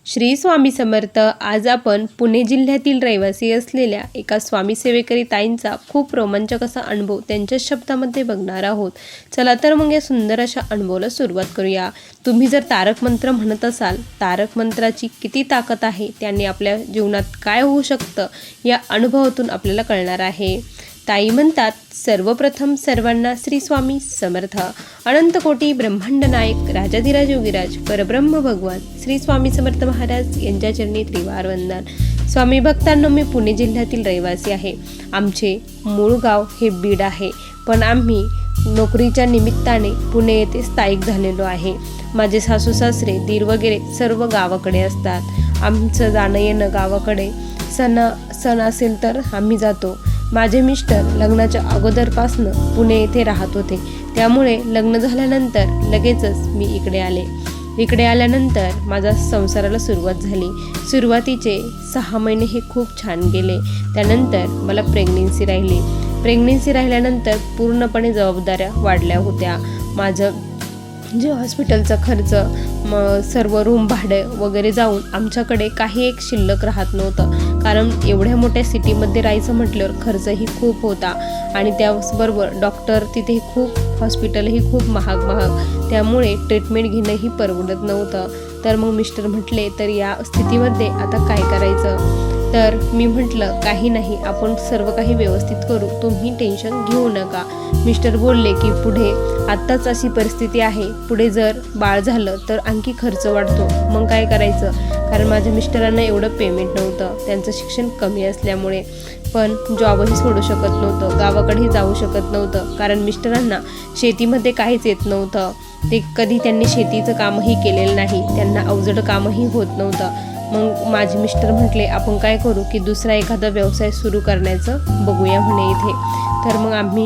श्री स्वामी समर्थ. आज आपण पुणे जिल्ह्यातील रहिवासी असलेल्या एका स्वामी सेवेकरी ताईंचा खूप रोमांचक असा अनुभव त्यांच्या शब्दामध्ये बघणार आहोत. चला तर मग या सुंदर अशा अनुभवाला सुरुवात करूया. तुम्ही जर तारक मंत्र म्हणत असाल, तारक मंत्राची किती ताकद आहे, त्याने आपल्या जीवनात काय होऊ शकतं या अनुभवातून आपल्याला कळणार आहे. ताई म्हणतात, सर्वप्रथम सर्वांना श्री स्वामी समर्थ. अनंत कोटी ब्रह्मांड नायक राजाधिराज योगीराज परब्रह्म भगवान श्री स्वामी समर्थ महाराज यांच्या चरणी त्रिवार वंदन. स्वामी भक्तांनो, मी पुणे जिल्ह्यातील रहिवासी आहे. आमचे मूळ गाव हे बीड आहे, पण आम्ही नोकरीच्या निमित्ताने पुणे येथे स्थायिक झालेलो आहे. माझे सासू सासरे दीर वगैरे सर्व गावाकडे असतात. आमचं जाणं येणं गावाकडे सण असेल तर आम्ही जातो. माझे मिस्टर लग्नाच्या अगोदरपासनं पुणे येथे राहत होते, त्यामुळे लग्न झाल्यानंतर लगेचच मी इकडे आले. इकडे आल्यानंतर माझ्या संसाराला सुरुवात झाली. सुरुवातीचे 6 महिने हे खूप छान गेले. त्यानंतर मला प्रेग्नेन्सी राहिली. प्रेग्नेन्सी राहिल्यानंतर पूर्णपणे जबाबदाऱ्या वाढल्या होत्या. माझं जे हॉस्पिटलचा खर्च, सर्व रूम भाडे वगैरे जाऊन आमच्याकडे काही एक शिल्लक राहत नव्हतं. कारण एवढ्या मोठ्या सिटीमध्ये राहायचं म्हटल्यावर खर्चही खूप होता आणि त्याचबरोबर डॉक्टर तिथे खूप, हॉस्पिटलही खूप महाग, त्यामुळे ट्रीटमेंट घेणंही परवडत नव्हतं. तर मग मिस्टर म्हटले, तर या स्थितीमध्ये आता काय करायचं? तर मी म्हटलं, काही नाही, आपण सर्व काही व्यवस्थित करू, तुम्ही टेन्शन घेऊ नका. मिस्टर बोलले की पुढे आत्ताच अशी परिस्थिती आहे, पुढे जर बाळ झालं तर आणखी खर्च वाढतो, मग काय करायचं? कारण माझ्या मिस्टरांना एवढं पेमेंट नव्हतं, त्यांचं शिक्षण कमी असल्यामुळे. पण जॉबही सोडू शकत नव्हतं, गावाकडेही जाऊ शकत नव्हतं, कारण मिस्टरांना शेतीमध्ये काहीच येत नव्हतं. ते कधी त्यांनी शेतीचं कामही केलेलं नाही, त्यांना अवजड कामही होत नव्हतं. मग माझे मिस्टर म्हटले, आपण काय करू की दुसरा एखादा व्यवसाय सुरू करण्याचं बघूया म्हणे इथे. तर मग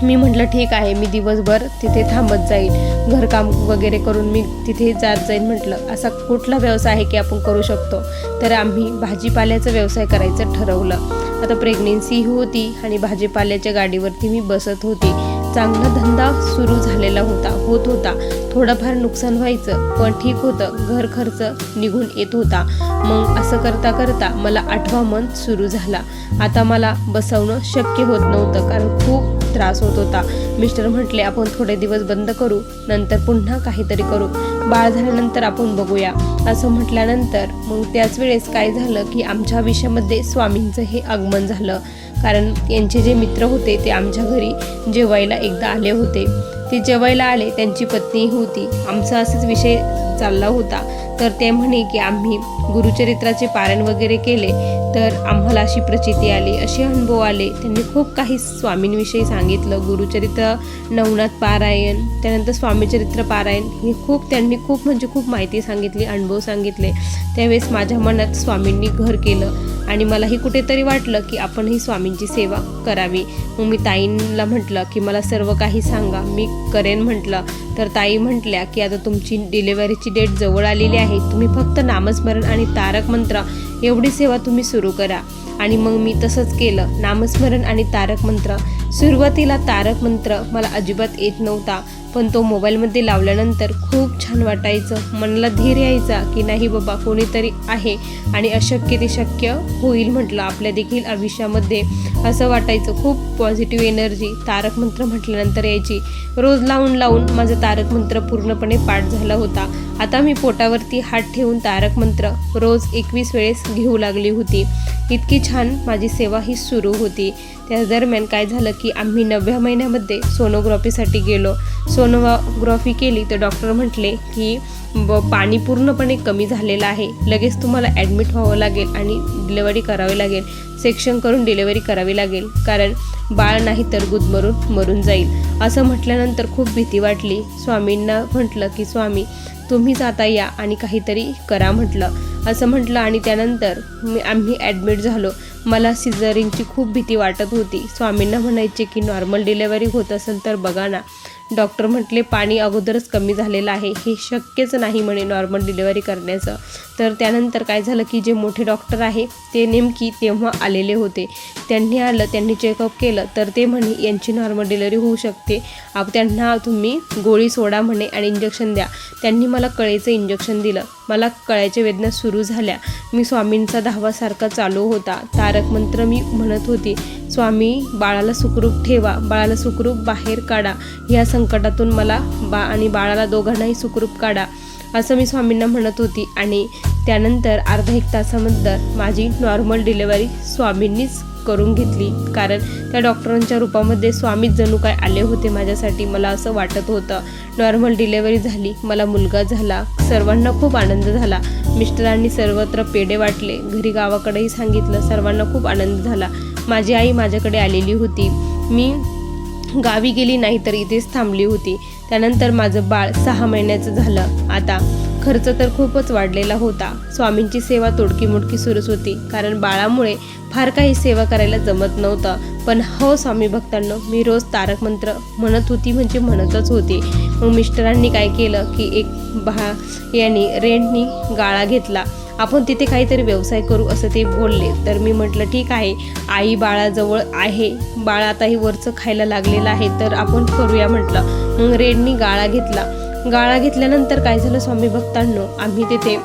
मी म्हटलं ठीक आहे, मी दिवसभर तिथे थांबत जाईल, घरकाम वगैरे करून मी तिथे जात जाईल. म्हटलं असा कुठला व्यवसाय आहे की आपण करू शकतो? तर आम्ही भाजीपाल्याचा व्यवसाय करायचं ठरवलं. आता प्रेग्नेन्सी होती आणि भाजीपाल्याच्या गाडीवरती मी बसत होती. चांगला धंदा सुरू झालेला होत होता. थोडंफार नुकसान व्हायचं, पण ठीक होतं, घर खर्च निघून येत होता. मग असं करता करता मला 8वा मंथ सुरू झाला. आता मला बसवणं शक्य होत नव्हतं, कारण खूप त्रास होत होता. मिस्टर म्हटले, आपण थोडे दिवस बंद करू, नंतर पुन्हा काहीतरी करू, बाळ झाल्यानंतर आपण बघूया. असं म्हटल्यानंतर मग त्याच वेळेस काय झालं की आमच्या आयुष्यामध्ये स्वामींचं हे आगमन झालं. कारण यांचे जे मित्र होते ते आमच्या घरी जेवायला एकदा आले होते. ते जेवायला आले, त्यांची पत्नी होती. आमचा असाच विषय चालला होता. तर ते म्हणे की आम्ही गुरुचरित्राचे पारायण वगैरे केले, तर आम्हाला अशी प्रचिती आली, असे अनुभव आले. त्यांनी खूप काही स्वामींविषयी सांगितलं. गुरुचरित्र, नवनाथ पारायण, त्यानंतर स्वामीचरित्र पारायण, हे त्यांनी खूप माहिती सांगितली, अनुभव सांगितले. त्यावेळेस माझ्या मनात स्वामींनी घर केलं आणि मलाही कुठेतरी वाटलं की आपणही स्वामींची सेवा करावी. मग मी ताईंना म्हटलं की मला सर्व काही सांगा, मी करेन म्हटलं. तर ताई म्हटल्या की आता तुमची डिलेव्हरीची डेट जवळ आलेली आहे, तुम्ही फक्त नामस्मरण आणि तारक मंत्र एवढी सेवा तुम्ही सुरू करा. आणि मग मी तसंच केलं, नामस्मरण आणि तारक मंत्र. सुरुवातीला तारक मंत्र मला अजिबात येत नव्हता, पण तो मोबाईलमध्ये लावल्यानंतर खूप छान वाटायचं. मनाला धीर यायचा की नाही बाबा, कोणीतरी आहे आणि अशक्य ते शक्य होईल म्हटलं आपल्या देखील आयुष्यामध्ये, असं वाटायचं. खूप पॉझिटिव्ह एनर्जी तारक मंत्र म्हटल्यानंतर यायची. रोज लावून माझं तारक मंत्र पूर्णपणे पाठ झाला होता. आता मी पोटावरती हात ठेवून तारक मंत्र रोज 21 वेळेस घेऊ लागली होती. इतकी छान माझी सेवा ही सुरू होती. त्या दरम्यान काय झालं की आम्ही 9व्या महिन्यामध्ये सोनोग्राफीसाठी गेलो. सोनोग्राफी केली तर डॉक्टर म्हटले की पाणी पूर्णपणे कमी झालेलं आहे, लगेच तुम्हाला ॲडमिट व्हावं लागेल आणि डिलेवरी करावी लागेल, सेक्शन करून डिलेवरी करावी लागेल, कारण बाळ नाही तर गुदमरून मरून जाईल. असं म्हटल्यानंतर खूप भीती वाटली. स्वामींना म्हटलं की स्वामी, तुम्हीच आता या आणि काहीतरी करा म्हटलं. असं म्हटलं आणि त्यानंतर आम्ही ॲडमिट झालो. मला सिझरिंगची खूप भीती वाटत होती. स्वामींना म्हणायचे की नॉर्मल डिलेवरी होत असेल तर बघा ना. डॉक्टर म्हटले पाणी अगोदरच कमी झालेलं आहे, हे शक्यच नाही म्हणे नॉर्मल डिलेवरी करण्याचं. तर त्यानंतर काय झालं की जे मोठे डॉक्टर आहे ते नेमकी तेव्हा आलेले होते. त्यांनी चेकअप केलं तर ते म्हणे यांची नॉर्मल डिलिव्हरी होऊ शकते, त्यांना तुम्ही गोळी सोडा म्हणे आणि इंजेक्शन द्या. त्यांनी मला कळेचं इंजेक्शन दिलं. मला कळ्याच्या वेदना सुरू झाल्या. मी स्वामींचा धावासारखा चालू होता. तारक मंत्र मी म्हणत होती, स्वामी बाळाला सुखरूप ठेवा, बाळाला सुखरूप बाहेर काढा, या संकटातून मला आणि बाळाला दोघांनाही सुखरूप काढा, असं मी स्वामींना म्हणत होती. आणि त्यानंतर अर्धा एक तासानंतर माझी नॉर्मल डिलिव्हरी स्वामींनीच करून घेतली. कारण त्या डॉक्टरांच्या रूपामध्ये स्वामीच जणू काय आले होते माझ्यासाठी, मला असं वाटत होतं. नॉर्मल डिलिव्हरी झाली, मला मुलगा झाला. सर्वांना खूप आनंद झाला. मिस्टरांनी सर्वत्र पेढे वाटले, घरी गावाकडेही सांगितलं. सर्वांना खूप आनंद झाला. माझी आई माझ्याकडे आलेली होती. मी गावी गेली नाही तर इथेच थांबली होती. त्यानंतर माझं बाळ 6 महिन्याचं झालं. आता खर्च तर खूपच वाढलेला होता. स्वामींची सेवा तोडकी मोडकी सुरूच होती, कारण बाळामुळे फार काही सेवा करायला जमत नव्हतं. पण हो स्वामी भक्तांनो, मी रोज तारक मंत्र म्हणत होती, म्हणजे म्हणतच होती. मग मिस्टरांनी काय केलं की यांनी रेंटनी गाळा घेतला. आपण तिथे काहीतरी व्यवसाय करू असं ते बोलले. तर मी म्हटलं ठीक आहे, आई बाळाजवळ आहे, बाळ आताही वरचं खायला लागलेलं आहे, तर आपण करूया म्हटलं. मग रेंटनी गाळा घेतला. गाळा घेतल्यानंतर काय झालं स्वामी भक्तांनो, आम्ही तिथे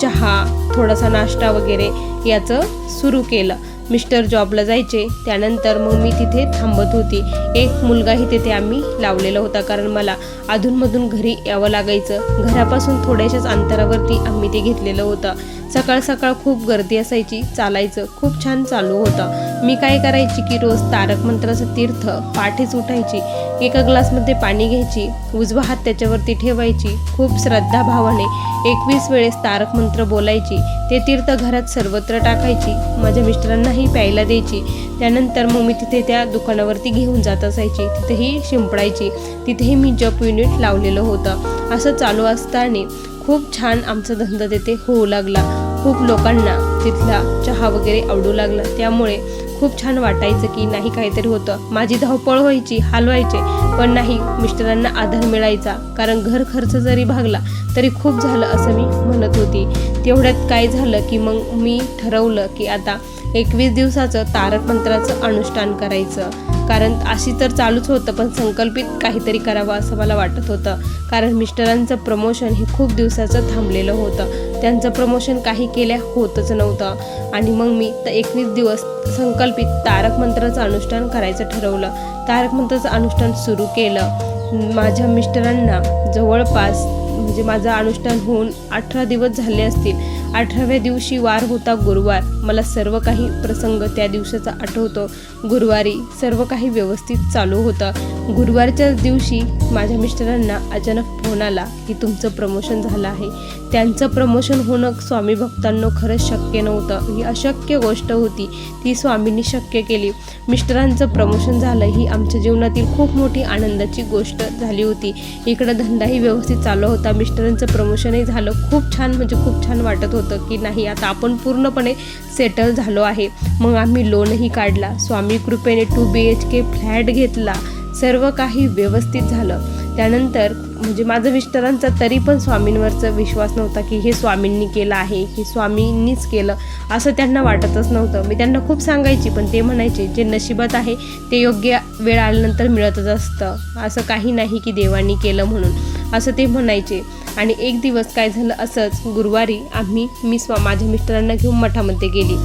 चहा, थोडासा नाश्ता वगैरे याचं सुरू केलं. मिस्टर जॉबला जायचे, त्यानंतर मग मी तिथे थांबत होती. एक मुलगाही तिथे आम्ही लावलेला होता, कारण मला अधूनमधून घरी यावं लागायचं. घरापासून थोड्याशाच अंतरावरती आम्ही ते घेतलेलं होतं. सकाळ सकाळ खूप गर्दी असायची, चालायचं खूप छान चालू होतं. मी काय करायची की रोज तारक मंत्राचं तीर्थ पाठीच उठायची, एका ग्लासमध्ये पाणी घ्यायची, उजवा हात त्याच्यावरती ठेवायची, खूप श्रद्धाभावाने 21 वेळेस तारक मंत्र बोलायची. ते तीर्थ घरात सर्वत्र टाकायची, माझ्या मिस्टरांनाही प्यायला द्यायची. त्यानंतर मग मी तिथे त्या दुकानावरती घेऊन जात असायची, तिथेही शिंपडायची. तिथेही मी जप युनिट लावलेलं होतं. असं चालू असताना खूप छान आमचा धंदा तिथे होऊ लागला. खूप लोकांना तिथला चहा वगैरे आवडू लागला. त्यामुळे खूप छान वाटायचं की नाही काहीतरी होतं. माझी धावपळ व्हायची, हाल व्हायचे, पण नाही, मिस्टरांना आधार मिळायचा. कारण घर खर्च जरी भागला तरी खूप झालं असं मी म्हणत होती. तेवढ्यात काय झालं की मग मी ठरवलं की आता 21 दिवसाचं तारक मंत्राचं अनुष्ठान करायचं. कारण अशी तर चालूच होतं, पण संकल्पित काहीतरी करावं असं मला वाटत होतं. कारण मिस्टरांचं प्रमोशन हे खूप दिवसाचं थांबलेलं होतं. त्यांचं प्रमोशन काही केल्या होतच नव्हतं. आणि मग मी 21 दिवस संकल्पित तारक मंत्राचं अनुष्ठान करायचं ठरवलं. तारक मंत्राचं अनुष्ठान सुरू केलं. माझ्या मिस्टरांना जवळपास म्हणजे माझं अनुष्ठान होऊन 18 दिवस झाले असतील. 18व्या दिवशी वार होता गुरुवार. मला सर्व काही प्रसंग त्या दिवसाचा आठवतो. गुरुवारी सर्व काही व्यवस्थित चालू होतं. गुरुवारच्या दिवशी माझ्या मिस्टरांना अचानक फोन आला की तुमचं प्रमोशन झालं आहे. त्यांचं प्रमोशन होणं स्वामी भक्तांनो खरंच शक्य नव्हतं. ही अशक्य गोष्ट होती, ती स्वामींनी शक्य केली. मिस्टरांचं प्रमोशन झालं ही आमच्या जीवनातील खूप मोठी आनंदाची गोष्ट झाली होती. इकडं धंदाही व्यवस्थित चालू होता, मिस्टरांचं प्रमोशनही झालं. खूप छान, म्हणजे खूप छान वाटत होतं की नाही, आता आपण पूर्णपणे सेटल झालो आहे. मग आम्ही लोनही काढला. स्वामी कृपेने 2 BHK फ्लॅट घेतला. सर्व काही व्यवस्थित झालं. त्यानंतर म्हणजे माझं मिस्टरांचा तरी पण स्वामींवरचा विश्वास नव्हता की हे स्वामींनी केलं आहे, की स्वामींनीच केलं असं त्यांना वाटतच नव्हतं. मी त्यांना खूप सांगायची, पण ते म्हणायचे जे नशिबात आहे ते योग्य वेळ आल्यानंतर मिळतच असतं, असं काही नाही की देवानी केलं म्हणून, असं ते म्हणायचे. आणि एक दिवस काय झालं, असंच गुरुवारी मी माझ्या मिस्टरांना घेऊन मठामध्ये गेली.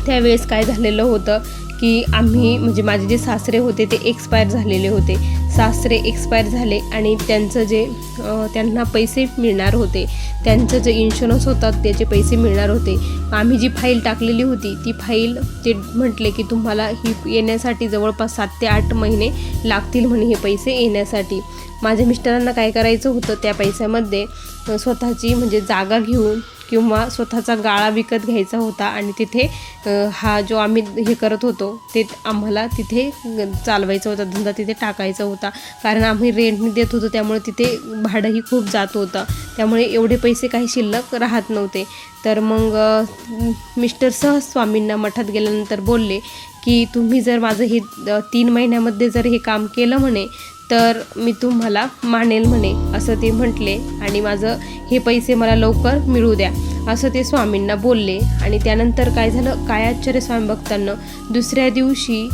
त्यावेळेस काय झालेलं होतं की आम्ही म्हणजे माझे जे सासरे होते ते एक्सपायर झालेले होते. सासरे एक्सपायर झाले आणि त्यांना पैसे मिळणार होते. त्यांचं जे इन्शुरन्स होता त्याचे पैसे मिळणार होते. आम्ही जी फाईल टाकलेली होती ती फाईल ते म्हटले की तुम्हाला ही येण्यासाठी जवळपास 7 ते 8 महिने लागतील म्हणे हे पैसे येण्यासाठी. माझ्या मिस्टरांना काय करायचं होतं, त्या पैशामध्ये स्वतःची म्हणजे जागा घेऊन किंवा स्वतःचा गाळा विकत घ्यायचा होता आणि तिथे हा जो आम्ही हे करत होतो ते आम्हाला तिथे चालवायचा होता, धंदा तिथे टाकायचा होता. कारण आम्ही रेंटने देत होतो, त्यामुळे तिथे भाडंही खूप जात होतं. त्यामुळे एवढे पैसे काही शिल्लक राहत नव्हते. तर मग मिस्टर सहज स्वामींना मठात गेल्यानंतर बोलले की तुम्ही जर माझं हे 3 महिन्यामध्ये जर हे काम केलं म्हणे तर मी तुम्हाला मानेल म्हणे असं ते म्हटले आणि माझं हे पैसे मला लवकर मिळू द्या असं ते स्वामींना बोलले. आणि त्यानंतर काय झालं, काय आश्चर्य स्वामी भक्तांना, दुसऱ्या दिवशी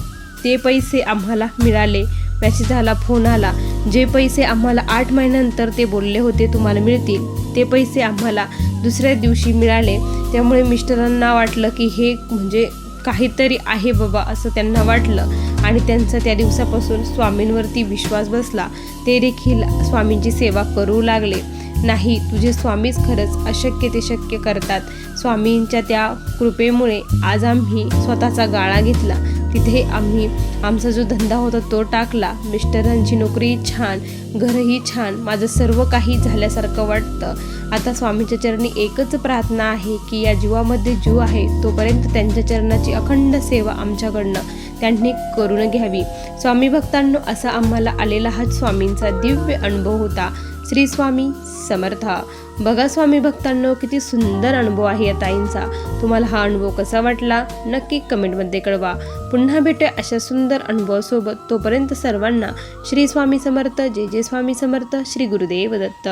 ते पैसे आम्हाला मिळाले. मेसेज आला, फोन आला. जे पैसे आम्हाला 8 महिन्यानंतर ते बोलले होते तुम्हाला मिळतील, ते पैसे आम्हाला दुसऱ्या दिवशी मिळाले. त्यामुळे मिस्टरांना वाटलं की हे म्हणजे काहीतरी आहे बाबा असं त्यांना वाटलं आणि त्यांचा त्या दिवसापासून स्वामींवरती विश्वास बसला. ते देखील स्वामींची सेवा करू लागले. नाही, तुझे स्वामीच खरंच अशक्य ते शक्य करतात. स्वामींच्या त्या कृपेमुळे आज आम्ही स्वतःचा गाळा घेतला. तिथे आम्ही आमचा जो धंदा होता तो टाकला. मिस्टरांची नोकरी छान, घरही छान, माझं सर्व काही झाल्यासारखं वाटतं. आता स्वामींच्या चरणी एकच प्रार्थना आहे की या जीवामध्ये जीव आहे तोपर्यंत त्यांच्या चरणाची अखंड सेवा आमच्याकडनं त्यांनी करून घ्यावी. स्वामी भक्तांनो, असा आम्हाला आलेला हा स्वामींचा दिव्य अनुभव होता. श्री स्वामी समर्थ. बघा स्वामी भक्तांनो, किती सुंदर अनुभव आहे या ताईंचा. तुम्हाला हा अनुभव कसा वाटला नक्की कमेंटमध्ये कळवा. पुन्हा भेटूया अशा सुंदर अनुभवासोबत. तोपर्यंत सर्वांना श्री स्वामी समर्थ. जय जय स्वामी समर्थ. श्री गुरुदेव दत्त.